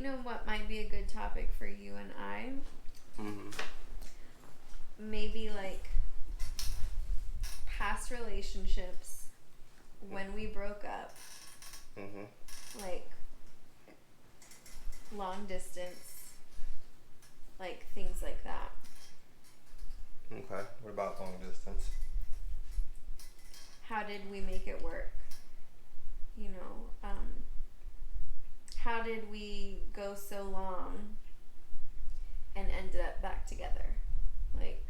know what might be a good topic for you and I? Mm-hmm. Maybe like past relationships when we broke up. Mm-hmm. Like long distance. Like things like that. Okay. What about long distance? How did we make it work? You know, how did we go so long and ended up back together? Like,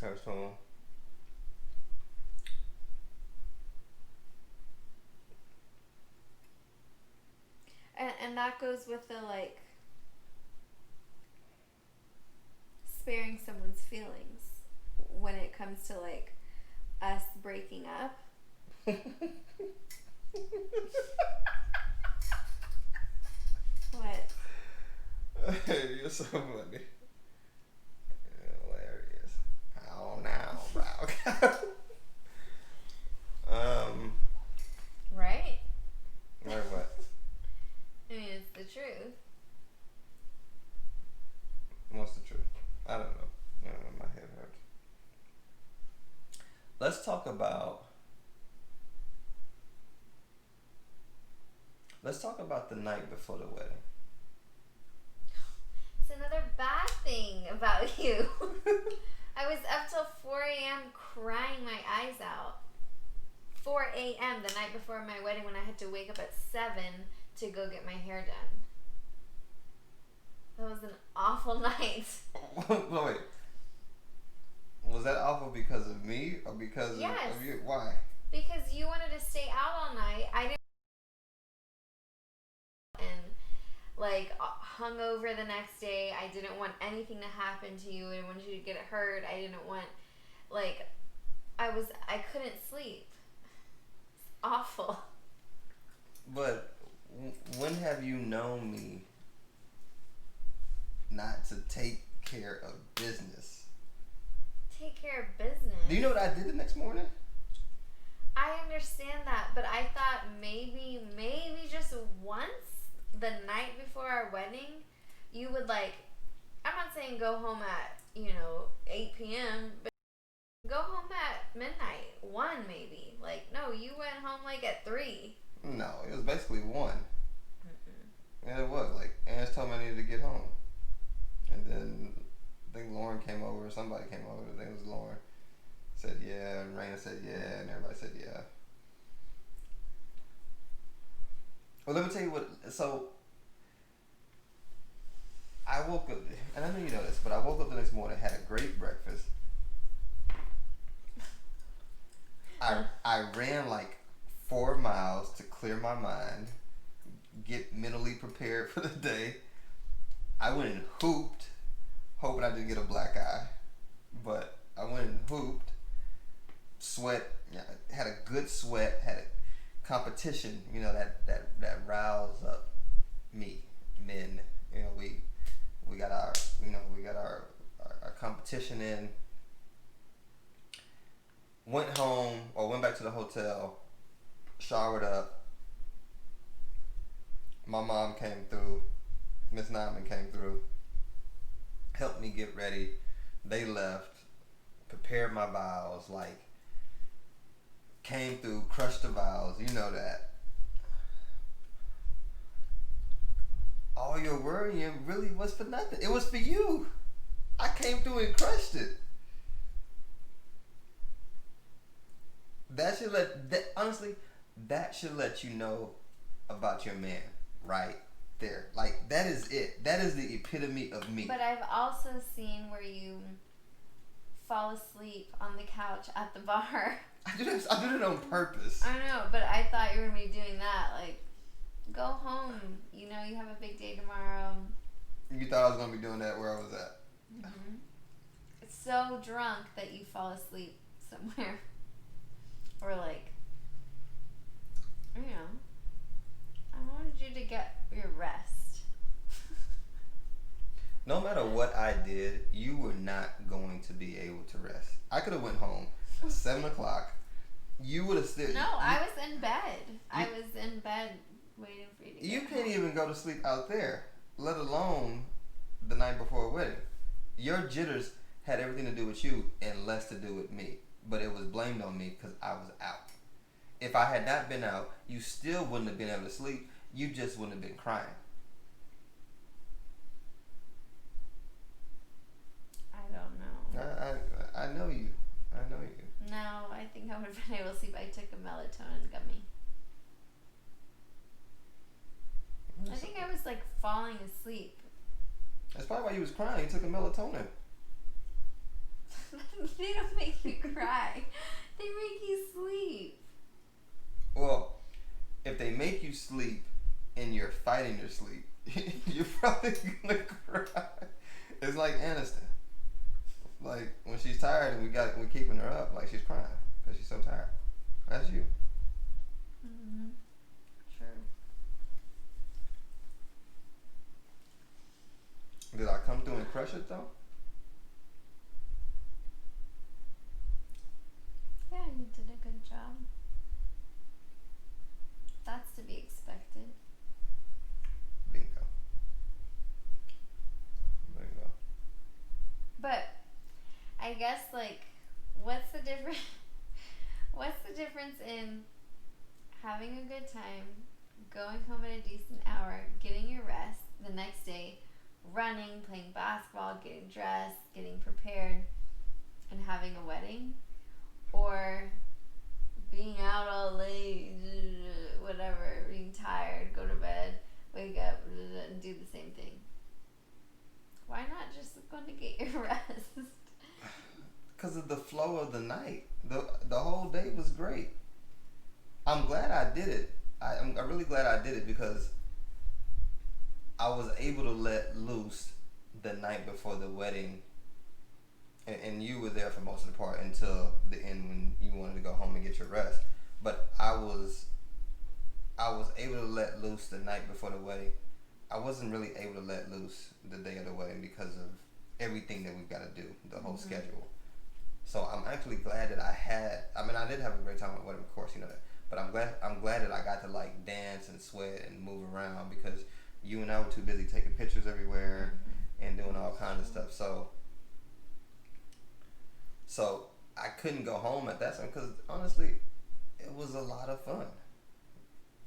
Okay, so and that goes with the like sparing someone's feelings when it comes to like us breaking up. What? You're so funny. Hilarious. Oh, now, bro. Right? Right, what? I mean, it's the truth. What's the truth? I don't know. My head hurts. Let's talk about the night before the wedding. It's another bad thing about you. I was up till 4 a.m. crying my eyes out. 4 a.m. the night before my wedding when I had to wake up at 7 to go get my hair done. That was an awful night. No, wait. Was that awful because of me or because of you? Why? Because you wanted to stay out all night. I didn't. And like hung over the next day. I didn't want anything to happen to you. I didn't want you to get hurt. I didn't want I couldn't sleep. It's awful. But when have you known me not to take care of business? Take care of business? Do you know what I did the next morning? I understand that, but I thought maybe just once the night before our wedding, you would like, I'm not saying go home at, 8 p.m., but go home at midnight, 1 maybe. Like, no, you went home like at 3. No, it was basically 1. Yeah, it was. Like, Ange told me I needed to get home. And then I think Lauren came over, somebody came over, I think it was Lauren. Said yeah, and Raina said yeah, and everybody said yeah. Well, let me tell you what, so I woke up, and I know you know this, but I woke up the next morning, had a great breakfast. I ran like 4 miles to clear my mind, get mentally prepared for the day. I went and hooped, hoping I didn't get a black eye, but I went and hooped, sweat, had a good sweat, had a competition, that riles up me, men. We got our competition in. Went home or went back to the hotel, showered up. My mom came through, Miss Nyman came through, helped me get ready. They left, prepared my vows, like came through, crushed the vows, you know that. All your worrying really was for nothing. It was for you. I came through and crushed it. Honestly, that should let you know about your man right there. Like, that is it. That is the epitome of me. But I've also seen where you fall asleep on the couch at the bar. I did it on purpose. I know, but I thought you were going to be doing that. Like, go home. You have a big day tomorrow. You thought I was going to be doing that where I was at? Mm-hmm. So drunk that you fall asleep somewhere. Or like, I wanted you to get your rest. No matter what I did, you were not going to be able to rest. I could have went home at 7 o'clock. You would have still. No, I was in bed. I was in bed waiting for you to get You can't home. even go to sleep out there, let alone the night before a wedding. Your jitters had everything to do with you and less to do with me. But it was blamed on me because I was out. If I had not been out, you still wouldn't have been able to sleep. You just wouldn't have been crying. I don't know. I know you. I know you. No, I think I would have been able to sleep. I took a melatonin gummy. I think I was like falling asleep. That's probably why you was crying. You took a melatonin. They don't make you cry. They make you sleep. Well, if they make you sleep and you're fighting your sleep, you're probably gonna cry. It's like Aniston. Like when she's tired and we're keeping her up, like she's crying because she's so tired. That's you. Mm-hmm. True. Did I come through and crush it though? Yeah, you did a good job. That's to be expected. Bingo. Bingo. But I guess like, what's the difference? What's the difference in having a good time, going home at a decent hour, getting your rest the next day, running, playing basketball, getting dressed, getting prepared, and having a wedding, or being out all late, whatever, being tired, go to bed, wake up, and do the same thing? Why not just go to get your rest? Because of the flow of the night. The whole day was great. I'm glad I did it. I'm really glad I did it because I was able to let loose the night before the wedding. And you were there for most of the part until the end when you wanted to go home and get your rest. But I was able to let loose the night before the wedding. I wasn't really able to let loose the day of the wedding because of everything that we've got to do, the whole schedule. So I'm actually glad that I did have a great time at the wedding, of course, you know that. But I'm glad that I got to like dance and sweat and move around because you and I were too busy taking pictures everywhere and doing all kinds of stuff. So I couldn't go home at that time because honestly, it was a lot of fun.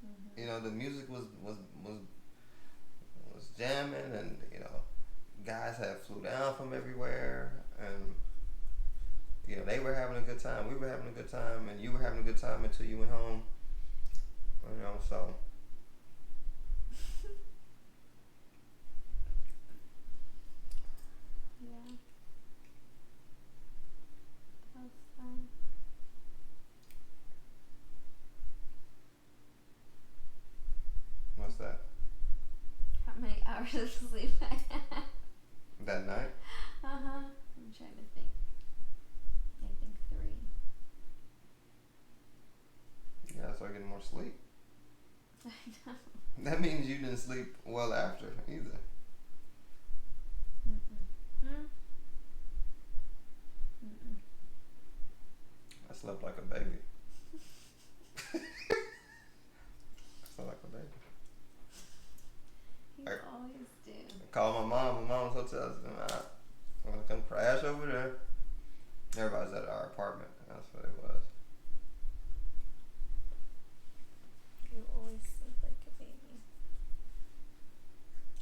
Mm-hmm. You know, the music was jamming, and you know, guys had flew down from everywhere, and you know, they were having a good time. We were having a good time, and you were having a good time until you went home. You know, so. Yeah. That's fun. What's that? How many hours of sleep I had? That night? Uh-huh. I'm trying to think. I think 3. Yeah, so I get more sleep. I know. That means you didn't sleep well after either. I slept like a baby. I slept like a baby. You always do. I called my mom's hotel. I said, I'm gonna come crash over there. Everybody's at our apartment. That's what it was. You always sleep like a baby.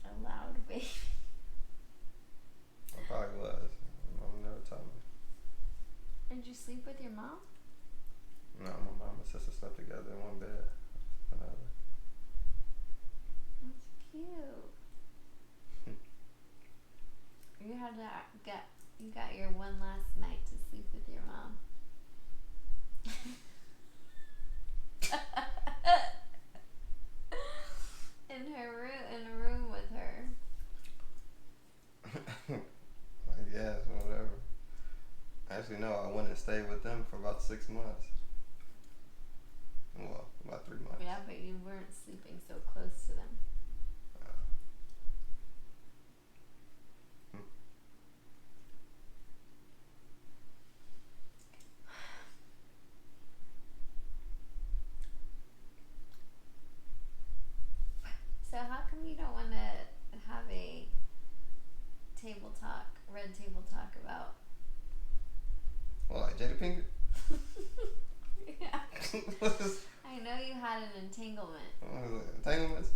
A loud baby. I probably was. My mom never told me. Did you sleep with your mom? No, my mom and sister slept together in one bed. Another. That's cute. You got your one last night to sleep with your mom. in a room with her. I guess, whatever. Actually, no, I went and stayed with them for about 6 months. Well, about 3 months. Yeah, but you weren't sleeping so close to them. Jada Pinkett? Yeah. What is I know you had an entanglement. entanglements?